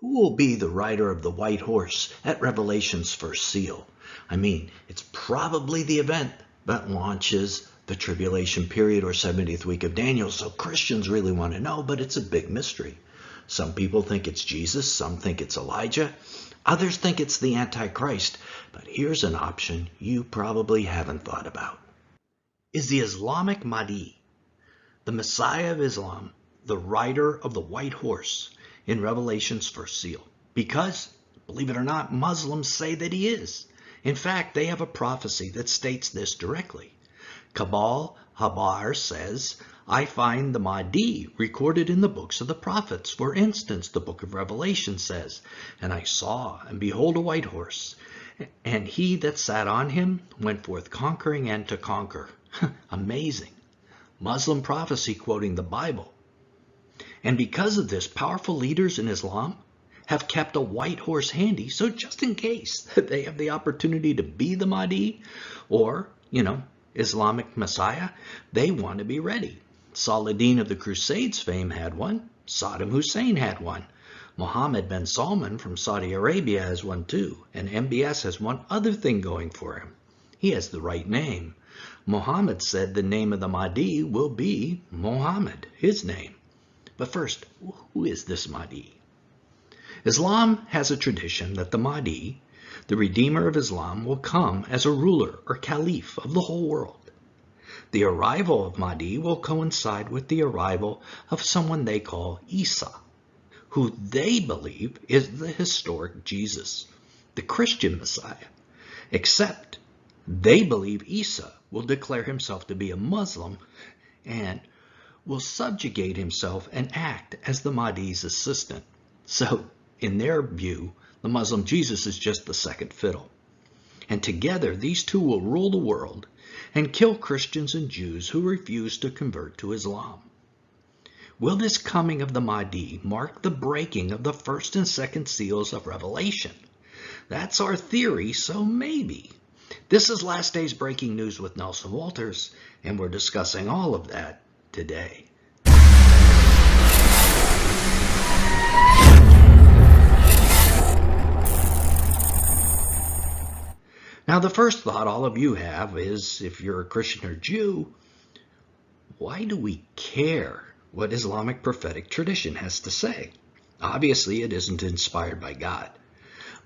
Who will be the rider of the white horse at Revelation's first seal? I mean, it's probably the event that launches the tribulation period or 70th week of Daniel, so Christians really want to know, but it's a big mystery. Some people think it's Jesus, some think it's Elijah, others think it's the Antichrist, but here's an option you probably haven't thought about. Is the Islamic Mahdi, the Messiah of Islam, the rider of the white horse in Revelation's first seal? Because, believe it or not, Muslims say that he is. In fact, they have a prophecy that states this directly. Kabal Habar says, I find the Mahdi recorded in the books of the prophets. For instance, the book of Revelation says, and I saw, and behold, a white horse, and he that sat on him went forth conquering and to conquer. Amazing. Muslim prophecy quoting the Bible. And because of this, powerful leaders in Islam have kept a white horse handy, so just in case they have the opportunity to be the Mahdi or, Islamic Messiah, they want to be ready. Saladin of the Crusades fame had one. Saddam Hussein had one. Mohammed bin Salman from Saudi Arabia has one too. And MBS has one other thing going for him. He has the right name. Muhammad said the name of the Mahdi will be Muhammad, his name. But first, who is this Mahdi? Islam has a tradition that the Mahdi, the Redeemer of Islam, will come as a ruler or caliph of the whole world. The arrival of Mahdi will coincide with the arrival of someone they call Isa, who they believe is the historic Jesus, the Christian Messiah, except they believe Isa will declare himself to be a Muslim and will subjugate himself and act as the Mahdi's assistant. So, in their view, the Muslim Jesus is just the second fiddle. And together, these two will rule the world and kill Christians and Jews who refuse to convert to Islam. Will this coming of the Mahdi mark the breaking of the first and second seals of Revelation? That's our theory, so maybe. This is Last Days Breaking News with Nelson Walters, and we're discussing all of that today. Now, the first thought all of you have is, if you're a Christian or Jew, why do we care what Islamic prophetic tradition has to say? Obviously, it isn't inspired by God.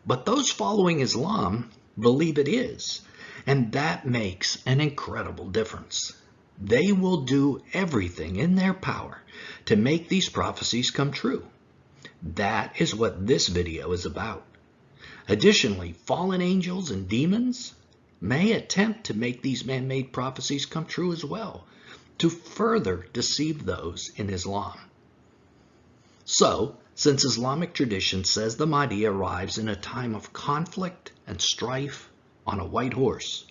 But those following Islam believe it is, and that makes an incredible difference. They will do everything in their power to make these prophecies come true. That is what this video is about. Additionally, fallen angels and demons may attempt to make these man-made prophecies come true as well, to further deceive those in Islam. So, since Islamic tradition says the Mahdi arrives in a time of conflict and strife on a white horse,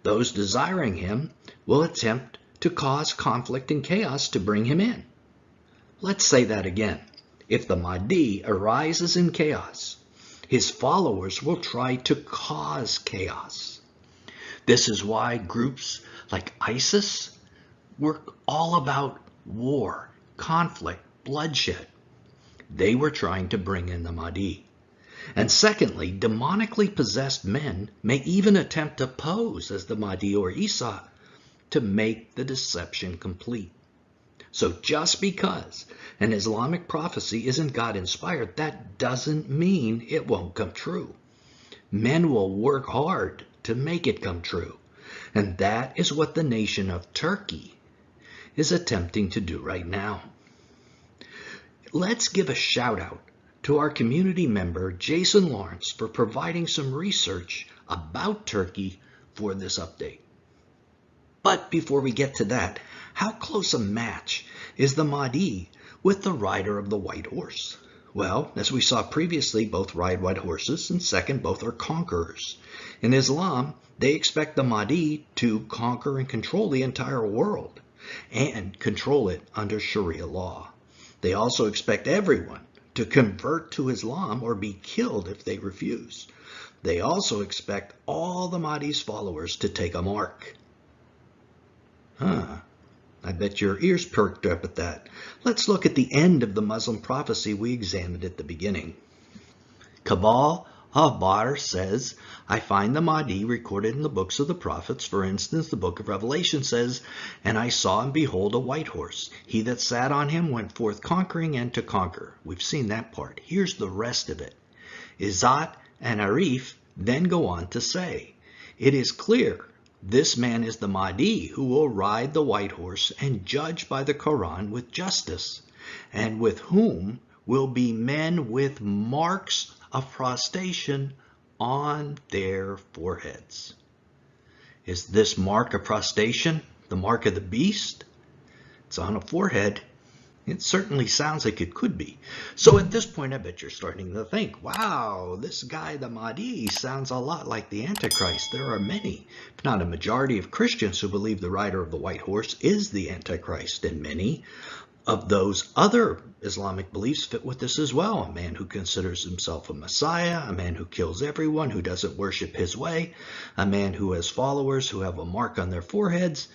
those desiring him will attempt to cause conflict and chaos to bring him in. Let's say that again. If the Mahdi arises in chaos, his followers will try to cause chaos. This is why groups like ISIS were all about war, conflict, bloodshed. They were trying to bring in the Mahdi. And secondly, demonically possessed men may even attempt to pose as the Mahdi or Isa to make the deception complete. So just because an Islamic prophecy isn't God-inspired, that doesn't mean it won't come true. Men will work hard to make it come true. And that is what the nation of Turkey is attempting to do right now. Let's give a shout out to our community member, Jason Lawrence, for providing some research about Turkey for this update. But before we get to that, how close a match is the Mahdi with the rider of the white horse? Well, as we saw previously, both ride white horses, and second, both are conquerors. In Islam, they expect the Mahdi to conquer and control the entire world, and control it under Sharia law. They also expect everyone to convert to Islam or be killed if they refuse. They also expect all the Mahdi's followers to take a mark. I bet your ears perked up at that. Let's look at the end of the Muslim prophecy we examined at the beginning. Kabal Ahbar says, I find the Mahdi recorded in the books of the prophets. For instance, the book of Revelation says, and I saw and behold a white horse. He that sat on him went forth conquering and to conquer. We've seen that part. Here's the rest of it. Izzat and Arif then go on to say, it is clear this man is the Mahdi who will ride the white horse and judge by the Quran with justice, and with whom will be men with marks of prostration on their foreheads. Is this mark of prostration the mark of the beast? It's on a forehead. It certainly sounds like it could be. So at this point, I bet you're starting to think, wow, this guy, the Mahdi, sounds a lot like the Antichrist. There are many, if not a majority of Christians who believe the rider of the white horse is the Antichrist, and many of those other Islamic beliefs fit with this as well. A man who considers himself a Messiah, a man who kills everyone who doesn't worship his way, a man who has followers who have a mark on their foreheads.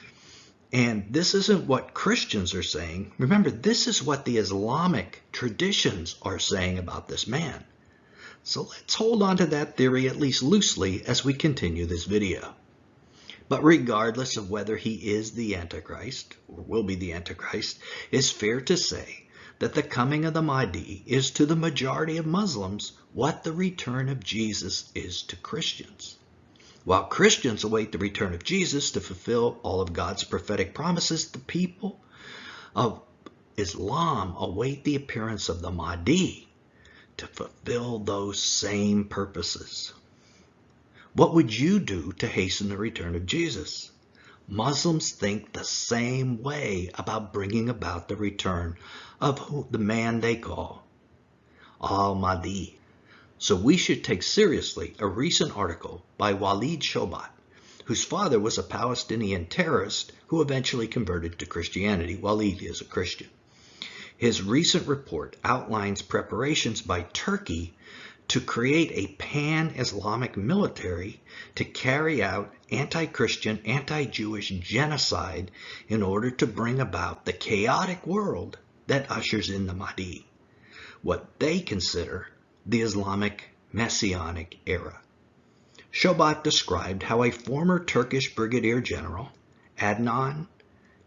And this isn't what Christians are saying. Remember, this is what the Islamic traditions are saying about this man. So let's hold on to that theory at least loosely as we continue this video. But regardless of whether he is the Antichrist, or will be the Antichrist, it's fair to say that the coming of the Mahdi is to the majority of Muslims what the return of Jesus is to Christians. While Christians await the return of Jesus to fulfill all of God's prophetic promises, the people of Islam await the appearance of the Mahdi to fulfill those same purposes. What would you do to hasten the return of Jesus? Muslims think the same way about bringing about the return of the man they call Al-Mahdi. So we should take seriously a recent article by Walid Shobat, whose father was a Palestinian terrorist who eventually converted to Christianity. Walid is a Christian. His recent report outlines preparations by Turkey to create a pan-Islamic military to carry out anti-Christian, anti-Jewish genocide in order to bring about the chaotic world that ushers in the Mahdi, what they consider the Islamic Messianic era. Shobat described how a former Turkish brigadier general, Adnan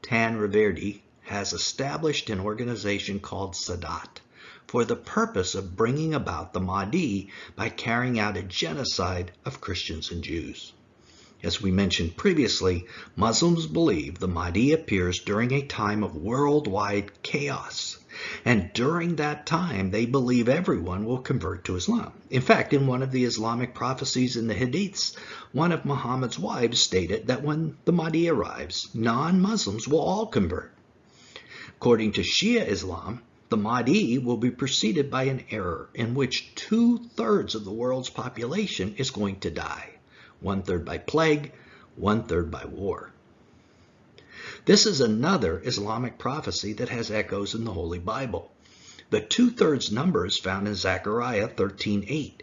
Tanriverdi, has established an organization called Sadat for the purpose of bringing about the Mahdi by carrying out a genocide of Christians and Jews. As we mentioned previously, Muslims believe the Mahdi appears during a time of worldwide chaos, and during that time they believe everyone will convert to Islam. In fact, in one of the Islamic prophecies in the Hadiths, one of Muhammad's wives stated that when the Mahdi arrives, non-Muslims will all convert. According to Shia Islam, the Mahdi will be preceded by an era in which 2/3 of the world's population is going to die. 1/3 by plague, 1/3 by war. This is another Islamic prophecy that has echoes in the Holy Bible. The 2/3 number is found in Zechariah 13:8.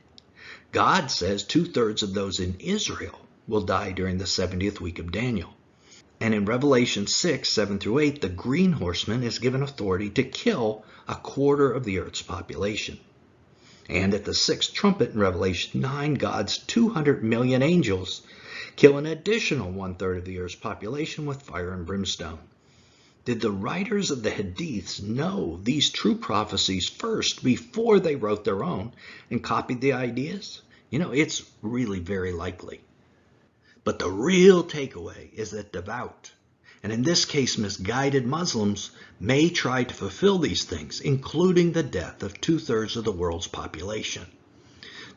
God says 2/3 of those in Israel will die during the 70th week of Daniel. And in Revelation 6:7-8, the green horseman is given authority to kill 1/4 of the earth's population. And at the 6th trumpet in Revelation 9, God's 200 million angels kill an additional 1/3 of the earth's population with fire and brimstone. Did the writers of the Hadiths know these true prophecies first before they wrote their own and copied the ideas? It's really very likely. But the real takeaway is that devout, and in this case misguided Muslims, may try to fulfill these things, including the death of 2/3 of the world's population.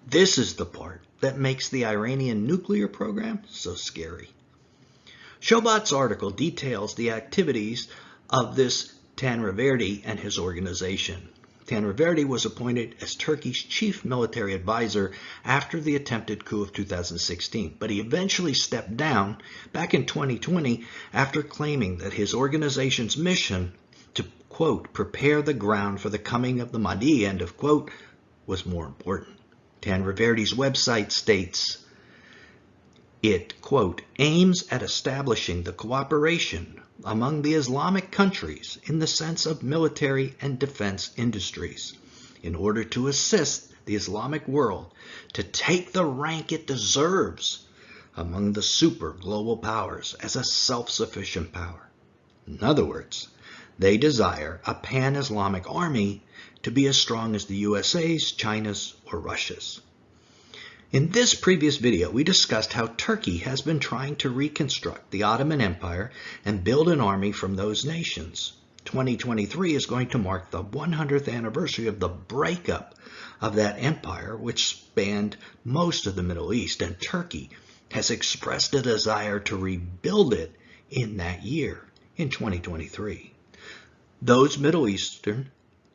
This is the part that makes the Iranian nuclear program so scary. Shobat's article details the activities of this Tanriverdi and his organization. Tanriverdi was appointed as Turkey's chief military advisor after the attempted coup of 2016, but he eventually stepped down back in 2020 after claiming that his organization's mission to, quote, prepare the ground for the coming of the Mahdi, end of quote, was more important. Tanriverdi's website states it, quote, aims at establishing the cooperation among the Islamic countries in the sense of military and defense industries in order to assist the Islamic world to take the rank it deserves among the super global powers as a self-sufficient power. In other words, they desire a pan-Islamic army to be as strong as the USA's, China's, or Russia's. In this previous video, we discussed how Turkey has been trying to reconstruct the Ottoman Empire and build an army from those nations. 2023 is going to mark the 100th anniversary of the breakup of that empire, which spanned most of the Middle East, and Turkey has expressed a desire to rebuild it in that year, in 2023. Those Middle Eastern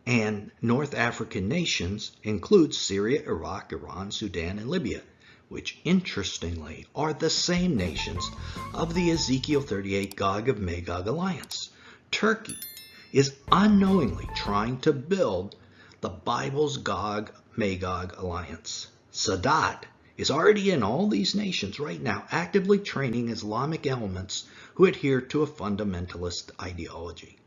and North African nations include Syria, Iraq, Iran, Sudan, and Libya, which interestingly are the same nations of the Ezekiel 38 Gog of Magog alliance. Turkey is unknowingly trying to build the Bible's Gog-Magog alliance. Sadat is already in all these nations right now, actively training Islamic elements who adhere to a fundamentalist ideology.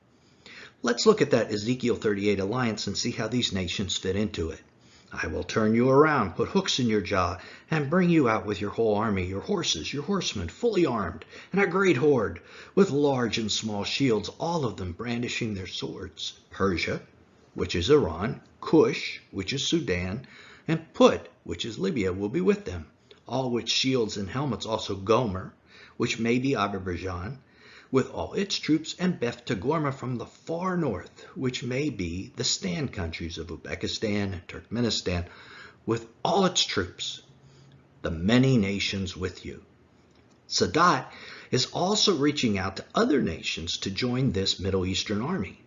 Let's look at that Ezekiel 38 alliance and see how these nations fit into it. I will turn you around, put hooks in your jaw, and bring you out with your whole army, your horses, your horsemen, fully armed, and a great horde, with large and small shields, all of them brandishing their swords. Persia, which is Iran, Cush, which is Sudan, and Put, which is Libya, will be with them, all with shields and helmets. Also Gomer, which may be Azerbaijan, with all its troops, and Beth Togarmah from the far north, which may be the stand countries of Uzbekistan and Turkmenistan, with all its troops, the many nations with you. Sadat is also reaching out to other nations to join this Middle Eastern army.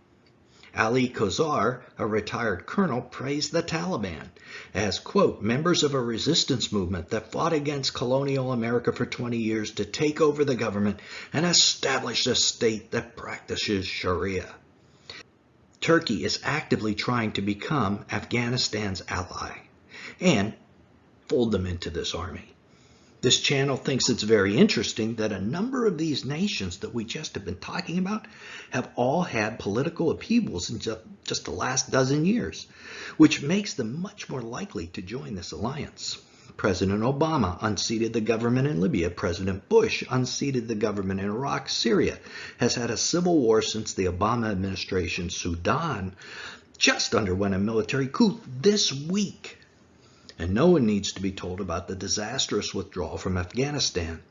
Ali Khosar, a retired colonel, praised the Taliban as, quote, members of a resistance movement that fought against colonial America for 20 years to take over the government and establish a state that practices Sharia. Turkey is actively trying to become Afghanistan's ally and fold them into this army. This channel thinks it's very interesting that a number of these nations that we just have been talking about have all had political upheavals in just the last dozen years, which makes them much more likely to join this alliance. President Obama unseated the government in Libya. President Bush unseated the government in Iraq. Syria has had a civil war since the Obama administration. Sudan just underwent a military coup this week. And no one needs to be told about the disastrous withdrawal from Afghanistan.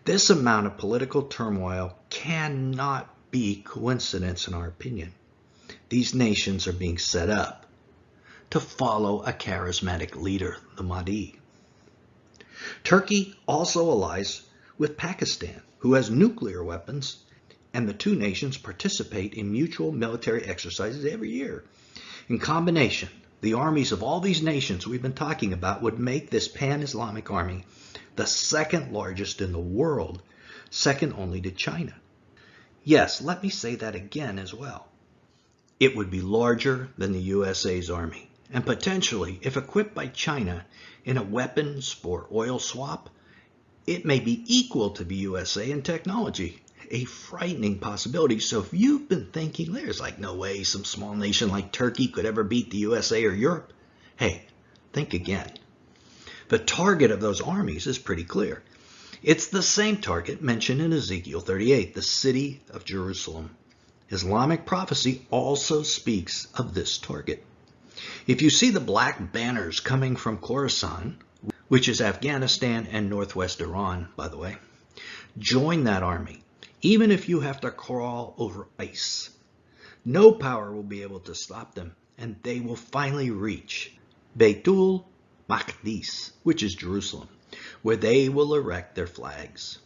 This amount of political turmoil cannot be coincidence, in our opinion. These nations are being set up to follow a charismatic leader, the Mahdi. Turkey also allies with Pakistan, who has nuclear weapons, and the two nations participate in mutual military exercises every year. In combination, the armies of all these nations we've been talking about would make this pan-Islamic army the second largest in the world, second only to China. Yes, let me say that again as well. It would be larger than the USA's army, and potentially, if equipped by China in a weapons for oil swap, it may be equal to the USA in technology. A frightening possibility. So if you've been thinking there's like no way some small nation like Turkey could ever beat the USA or Europe, hey, think again. The target of those armies is pretty clear. It's the same target mentioned in Ezekiel 38, the city of Jerusalem. Islamic prophecy also speaks of this target. If you see the black banners coming from Khorasan, which is Afghanistan and northwest Iran, by the way, join that army. Even if you have to crawl over ice, no power will be able to stop them, and they will finally reach Beitul Maqdis, which is Jerusalem, where they will erect their flags.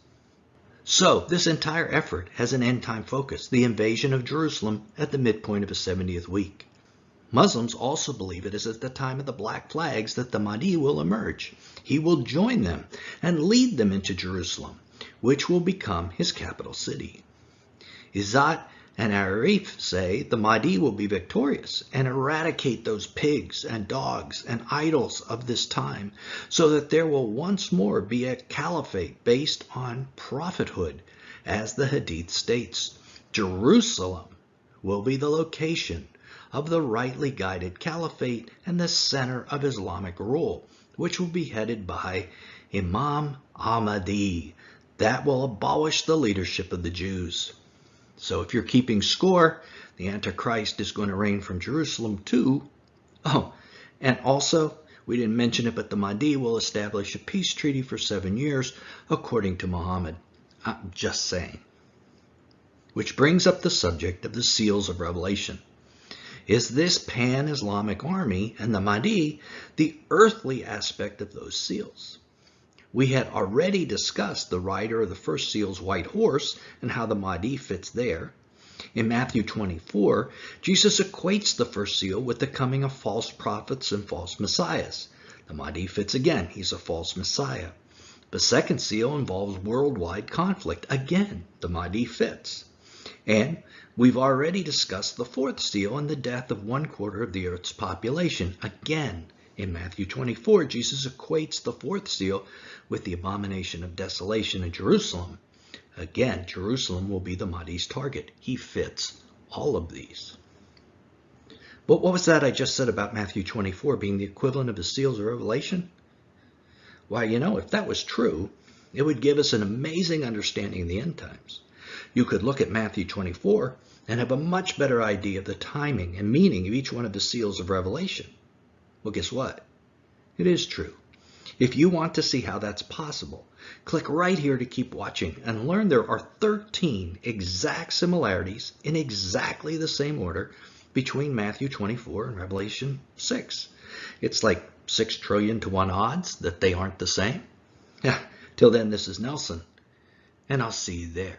So this entire effort has an end-time focus, the invasion of Jerusalem at the midpoint of a 70th week. Muslims also believe it is at the time of the black flags that the Mahdi will emerge. He will join them and lead them into Jerusalem, which will become his capital city. Izzat and Arif say the Mahdi will be victorious and eradicate those pigs and dogs and idols of this time, so that there will once more be a caliphate based on prophethood. As the Hadith states, Jerusalem will be the location of the rightly guided caliphate and the center of Islamic rule, which will be headed by Imam Mahdi. That will abolish the leadership of the Jews. So if you're keeping score, the Antichrist is going to reign from Jerusalem too. Oh, and also, we didn't mention it, but the Mahdi will establish a peace treaty for 7 years, according to Muhammad. I'm just saying. Which brings up the subject of the seals of Revelation. Is this pan-Islamic army and the Mahdi the earthly aspect of those seals? We had already discussed the rider of the first seal's white horse and how the Mahdi fits there. In Matthew 24, Jesus equates the first seal with the coming of false prophets and false messiahs. The Mahdi fits again. He's a false messiah. The second seal involves worldwide conflict. Again, the Mahdi fits. And we've already discussed the fourth seal and the death of 1/4 of the earth's population. Again, in Matthew 24, Jesus equates the fourth seal with the abomination of desolation in Jerusalem. Again, Jerusalem will be the Mahdi's target. He fits all of these. But what was that I just said about Matthew 24 being the equivalent of the seals of Revelation? Why, if that was true, it would give us an amazing understanding of the end times. You could look at Matthew 24 and have a much better idea of the timing and meaning of each one of the seals of Revelation. Well, guess what? It is true. If you want to see how that's possible, click right here to keep watching and learn there are 13 exact similarities in exactly the same order between Matthew 24 and Revelation 6. It's like 6 trillion to 1 odds that they aren't the same. Till then, this is Nelson, and I'll see you there.